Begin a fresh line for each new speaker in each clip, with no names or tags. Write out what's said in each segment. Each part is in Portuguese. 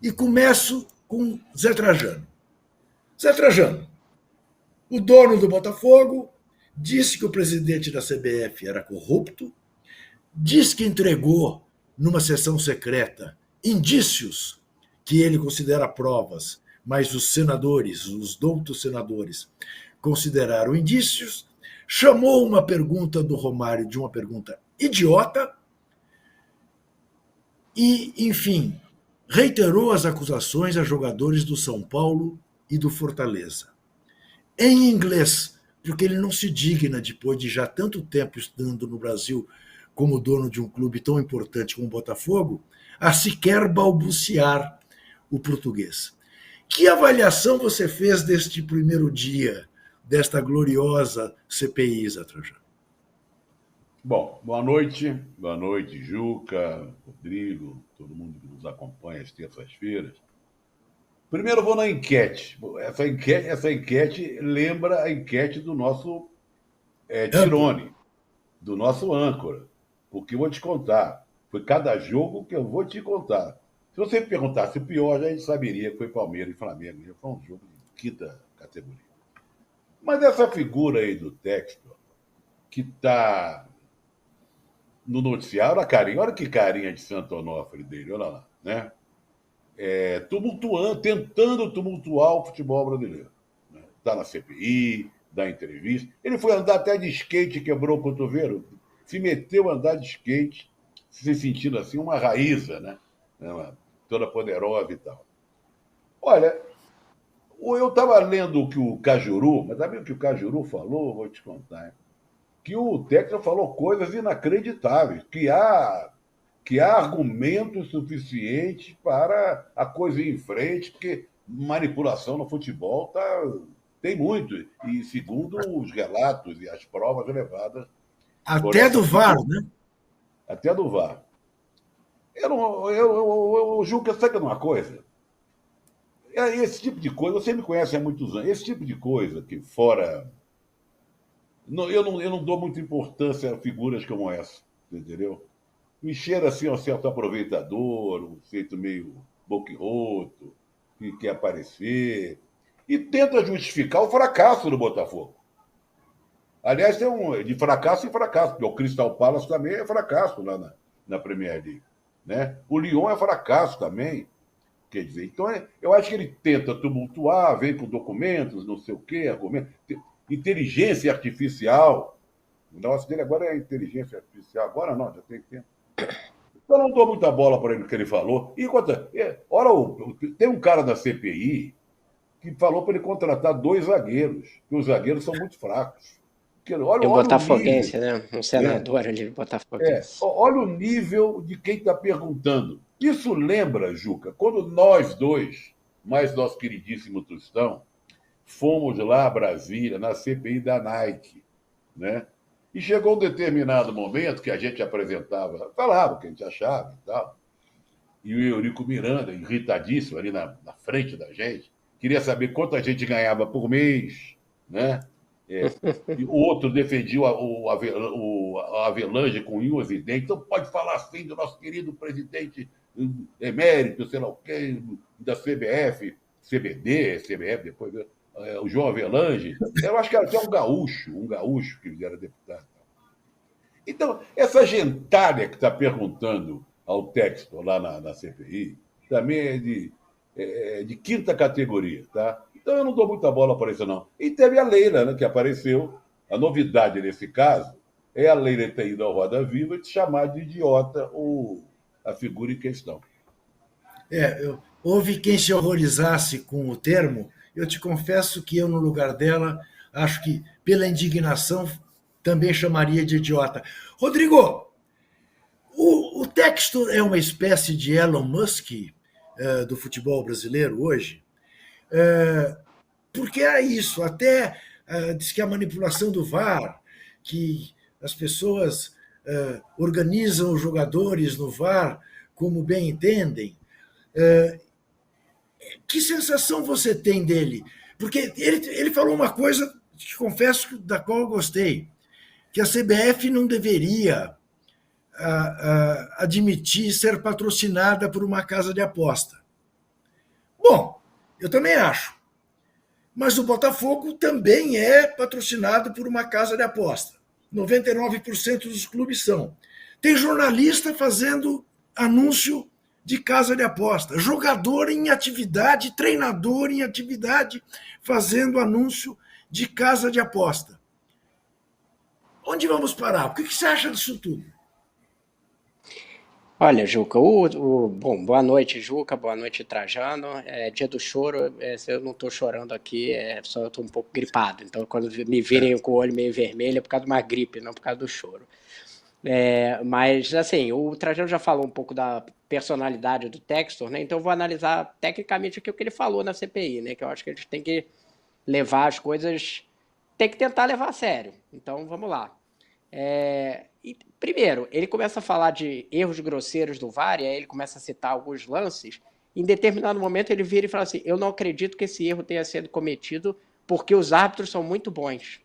E começo com Zé Trajano. Zé Trajano, o dono do Botafogo, disse que o presidente da CBF era corrupto, disse que entregou, numa sessão secreta, indícios que ele considera provas, mas os senadores, os doutos senadores, consideraram indícios, chamou uma pergunta do Romário de uma pergunta idiota e, enfim, reiterou as acusações a jogadores do São Paulo e do Fortaleza. Em inglês, porque ele não se digna, depois de já tanto tempo estudando no Brasil como dono de um clube tão importante como o Botafogo, a sequer balbuciar o português. Que avaliação você fez deste primeiro dia, desta gloriosa CPI, Zé Trajano?
Bom, boa noite, Juca, Rodrigo, todo mundo que nos acompanha às terças-feiras. Primeiro eu vou na enquete. Essa enquete lembra a enquete do nosso Tirone, do nosso âncora. Porque eu vou te contar, foi cada jogo que eu vou te contar. Se você me perguntasse o pior, já a gente saberia que foi Palmeiras e Flamengo. Já foi um jogo de quinta categoria. Mas essa figura aí do Textor, que está no noticiário, a carinha, olha que carinha de Santo Onofre dele, olha lá, né? Tentando tumultuar o futebol brasileiro. Está na CPI, dá entrevista. Ele foi andar até de skate, quebrou o cotovelo, se meteu a andar de skate, se sentindo assim uma raíza, né? Toda poderosa e tal. Olha, eu estava lendo o que o Cajuru, mas sabe o que o Cajuru falou? Vou te contar. Que o Textor falou coisas inacreditáveis, que há argumentos suficientes para a coisa ir em frente, porque manipulação no futebol tem muito, e segundo os relatos e as provas levadas por
Até
essa
do VAR,
figura,
né?
até do VAR. Eu julgo que sabe uma coisa? Esse tipo de coisa, você me conhece há muitos anos, esse tipo de coisa que fora. Eu não dou muita importância a figuras como essa, entendeu? Me cheira assim um certo aproveitador, um jeito meio boquirroto, que quer aparecer, e tenta justificar o fracasso do Botafogo. Aliás, tem de fracasso em fracasso, porque o Crystal Palace também é fracasso lá na Premier League. Né? O Lyon é fracasso também. Quer dizer, então eu acho que ele tenta tumultuar, vem com documentos, não sei o quê, argumento, inteligência artificial. O negócio dele agora é inteligência artificial. Agora não, já tem tempo. Eu não dou muita bola para ele que ele falou. E tem um cara da CPI que falou para ele contratar 2 zagueiros, que os zagueiros são muito fracos.
Olha, o botafoguense, né? Um senador ali, botafoguense.
Olha o nível de quem está perguntando. Isso lembra, Juca, quando nós dois, mais nosso queridíssimo Tostão, fomos lá a Brasília, na CPI da Nike, né? E chegou um determinado momento que a gente falava o que a gente achava e tal. E o Eurico Miranda, irritadíssimo ali na frente da gente, queria saber quanto a gente ganhava por mês, né? E o outro defendia o Avelange com unhas e dentes. Então pode falar assim do nosso querido presidente emérito, sei lá o quê, da CBF, CBD, CBF, depois o João Avelange. Eu acho que era até um gaúcho que era deputado. Então, essa gentalha que está perguntando ao Textor lá na CPI, também é de quinta categoria, tá? Então eu não dou muita bola para isso, não. E teve a Leila, né, que apareceu. A novidade nesse caso é a Leila ter ido ao Roda Viva e te chamar de idiota a figura em questão.
Houve quem se horrorizasse com o termo. Eu te confesso que eu, no lugar dela, acho que, pela indignação, também chamaria de idiota. Rodrigo, o Textor é uma espécie de Elon Musk do futebol brasileiro hoje? Porque é isso, até diz que a manipulação do VAR, que as pessoas organizam os jogadores no VAR como bem entendem. Que sensação você tem dele? Porque ele falou uma coisa, que confesso, da qual eu gostei, que a CBF não deveria admitir ser patrocinada por uma casa de aposta. Bom, eu também acho. Mas o Botafogo também é patrocinado por uma casa de aposta. 99% dos clubes são. Tem jornalista fazendo anúncio de casa de aposta, jogador em atividade, treinador em atividade, fazendo anúncio de casa de aposta. Onde vamos parar? O que você acha disso tudo?
Olha, Juca, bom, boa noite, Juca, boa noite, Trajano. É dia do choro, eu não estou chorando aqui, só eu estou um pouco gripado. Então, quando me virem com o olho meio vermelho, é por causa de uma gripe, não por causa do choro. Mas, assim, o Trajano já falou um pouco da personalidade do Textor, né? Então, eu vou analisar tecnicamente aqui o que ele falou na CPI, né? Que eu acho que a gente tem que levar as coisas, tem que tentar levar a sério. Então, vamos lá. Primeiro, ele começa a falar de erros grosseiros do VAR, e aí ele começa a citar alguns lances. Em determinado momento, ele vira e fala assim: eu não acredito que esse erro tenha sido cometido porque os árbitros são muito bons.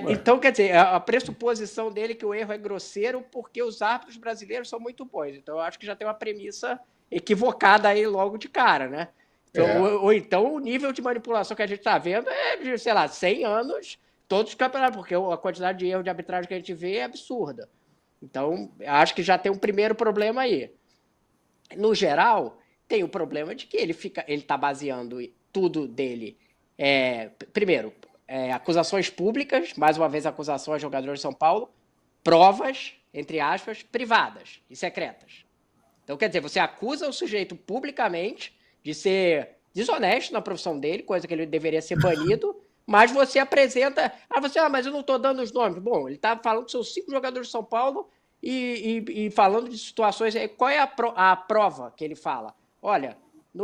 Então, quer dizer, a pressuposição dele é que o erro é grosseiro porque os árbitros brasileiros são muito bons. Então, eu acho que já tem uma premissa equivocada aí logo de cara, né? Então, ou então o nível de manipulação que a gente está vendo é, sei lá, 100 anos, todos os campeonatos, porque a quantidade de erro de arbitragem que a gente vê é absurda. Então, acho que já tem um primeiro problema aí. No geral, tem o problema de que ele está baseando tudo dele. Primeiro, acusações públicas, mais uma vez acusação a jogadores de São Paulo, provas, entre aspas, privadas e secretas. Então, quer dizer, você acusa o sujeito publicamente de ser desonesto na profissão dele, coisa que ele deveria ser banido, mas você apresenta... mas eu não estou dando os nomes. Bom, ele está falando que são 5 jogadores de São Paulo e falando de situações... Qual é a prova que ele fala? Olha,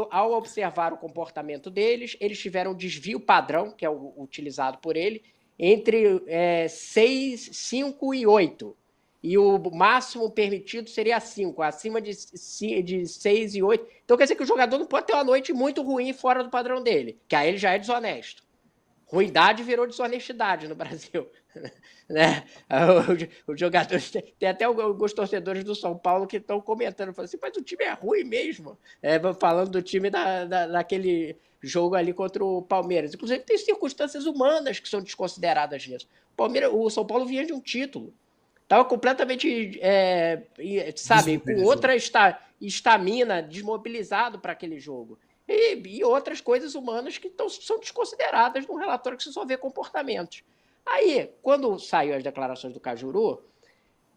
ao observar o comportamento deles, eles tiveram um desvio padrão, que é o utilizado por ele, entre 6, 5 e 8. E o máximo permitido seria 5, acima de 6 e 8. Então quer dizer que o jogador não pode ter uma noite muito ruim fora do padrão dele, que aí ele já é desonesto. Ruindade virou desonestidade no Brasil. Né? Os jogadores, tem até alguns torcedores do São Paulo que estão comentando, falando assim, mas o time é ruim mesmo. Falando do time daquele jogo ali contra o Palmeiras. Inclusive tem circunstâncias humanas que são desconsideradas nisso. O São Paulo vinha de um título. Estava completamente, com outra estamina, desmobilizado para aquele jogo. E outras coisas humanas que são desconsideradas num relatório que você só vê comportamentos. Aí, quando saiu as declarações do Cajuru,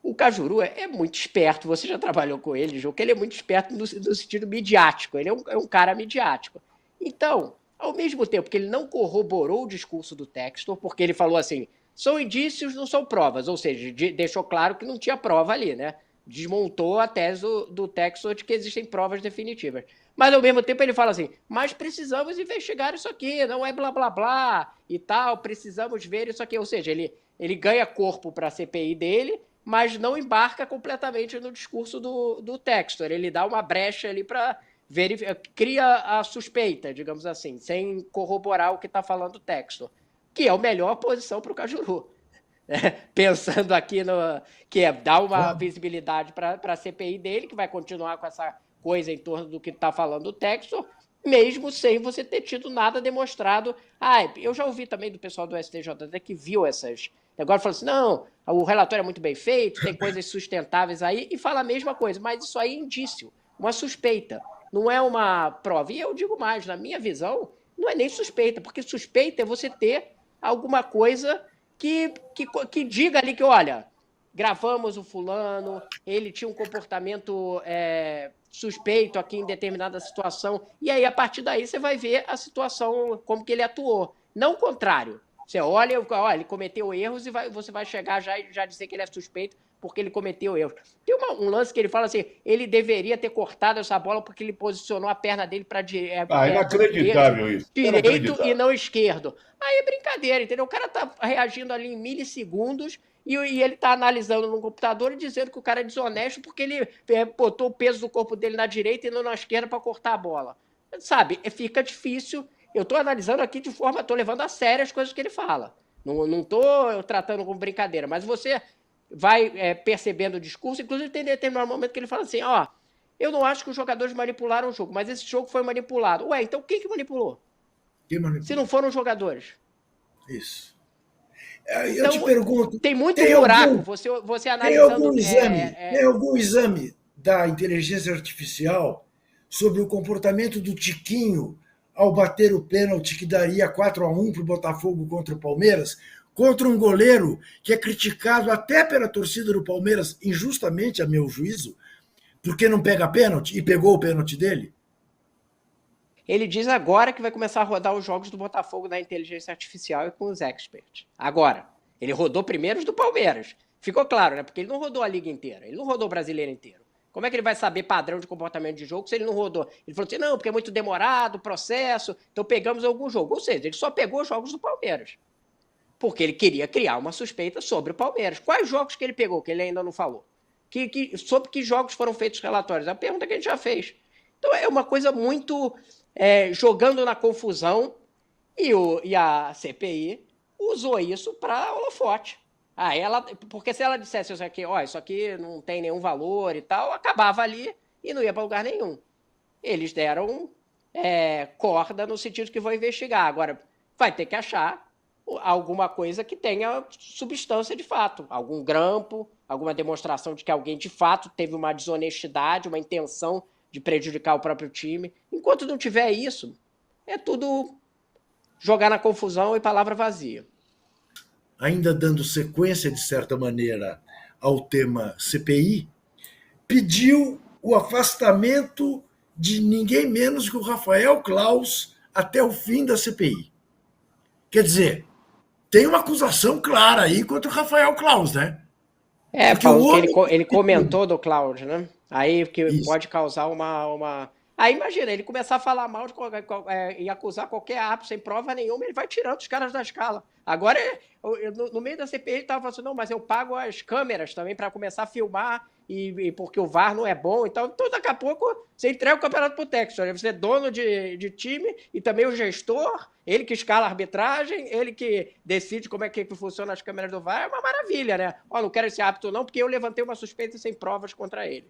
o Cajuru é muito esperto, você já trabalhou com ele, João, que ele é muito esperto no sentido midiático, ele é um cara midiático. Então, ao mesmo tempo que ele não corroborou o discurso do Textor, porque ele falou assim, são indícios, não são provas, ou seja, deixou claro que não tinha prova ali, né? Desmontou a tese do Textor de que existem provas definitivas. Mas, ao mesmo tempo, ele fala assim, mas precisamos investigar isso aqui, não é blá, blá, blá e tal, precisamos ver isso aqui. Ou seja, ele ganha corpo para a CPI dele, mas não embarca completamente no discurso do Textor. Ele dá uma brecha ali para verificar, cria a suspeita, digamos assim, sem corroborar o que está falando o Textor, que é a melhor posição para o Cajuru. Pensando aqui que é dar uma visibilidade para a CPI dele, que vai continuar com essa coisa em torno do que está falando o Textor, mesmo sem você ter tido nada demonstrado. Eu já ouvi também do pessoal do STJD que viu essas... Agora falou assim, não, o relatório é muito bem feito, tem coisas sustentáveis aí, e fala a mesma coisa, mas isso aí é indício, uma suspeita, não é uma prova. E eu digo mais, na minha visão, não é nem suspeita, porque suspeita é você ter alguma coisa que diga ali que, olha, gravamos o fulano, ele tinha um comportamento suspeito aqui em determinada situação, e aí, a partir daí, você vai ver a situação, como que ele atuou. Não o contrário. Você olha, ele cometeu erros e você vai chegar já dizer que ele é suspeito porque ele cometeu erros. Tem um lance que ele fala assim, ele deveria ter cortado essa bola porque ele posicionou a perna dele para
inacreditável isso.
Direito e não esquerdo. Aí é brincadeira, entendeu? O cara tá reagindo ali em milissegundos e ele tá analisando no computador e dizendo que o cara é desonesto porque ele botou o peso do corpo dele na direita e não na esquerda para cortar a bola. Sabe, fica difícil. Eu estou analisando aqui estou levando a sério as coisas que ele fala. Não estou tratando como brincadeira, mas você vai percebendo o discurso, inclusive tem determinado momento que ele fala assim, Eu não acho que os jogadores manipularam o jogo, mas esse jogo foi manipulado. Ué, então quem que manipulou?
Quem manipulou?
Se não foram os jogadores.
Isso. Eu
Então,
te pergunto,
tem muito
tem
buraco.
algum,
Você
tem
analisando.
algum exame da inteligência artificial sobre o comportamento do Tiquinho ao bater o pênalti que daria 4-1 para o Botafogo contra o Palmeiras, contra um goleiro que é criticado até pela torcida do Palmeiras, injustamente, a meu juízo, porque não pega pênalti e pegou o pênalti dele?
Ele diz agora que vai começar a rodar os jogos do Botafogo na inteligência artificial e com os experts. Agora. Ele rodou primeiro os do Palmeiras. Ficou claro, né? Porque ele não rodou a liga inteira. Ele não rodou o brasileiro inteiro. Como é que ele vai saber padrão de comportamento de jogo se ele não rodou? Ele falou assim, não, porque é muito demorado o processo, então pegamos algum jogo. Ou seja, ele só pegou os jogos do Palmeiras. Porque ele queria criar uma suspeita sobre o Palmeiras. Quais jogos que ele pegou, que ele ainda não falou? Sobre que jogos foram feitos os relatórios? É a pergunta que a gente já fez. Então é uma coisa muito jogando na confusão e a CPI usou isso para holofote. Porque se ela dissesse isso aqui não tem nenhum valor e tal, acabava ali e não ia para lugar nenhum. Eles deram corda no sentido que vão investigar. Agora, vai ter que achar alguma coisa que tenha substância de fato. Algum grampo, alguma demonstração de que alguém de fato teve uma desonestidade, uma intenção de prejudicar o próprio time. Enquanto não tiver isso, é tudo jogar na confusão e palavra vazia.
Ainda dando sequência, de certa maneira, ao tema CPI, pediu o afastamento de ninguém menos que o Rafael Claus até o fim da CPI. Quer dizer, tem uma acusação clara aí contra o Rafael Claus, né?
Paulo, que ele comentou do Cláudio, né? Aí que
Isso.
pode causar uma... Aí imagina, ele começar a falar mal e acusar qualquer árbitro sem prova nenhuma, ele vai tirando os caras da escala. Agora, no meio da CPI, ele estava falando assim, não, mas eu pago as câmeras também para começar a filmar, e porque o VAR não é bom e tal. Então, daqui a pouco, você entrega o campeonato pro Textor. Você é dono de time e também o gestor, ele que escala a arbitragem, ele que decide como é que funciona as câmeras do VAR. É uma maravilha, né? Não quero esse árbitro não, porque eu levantei uma suspeita sem provas contra ele.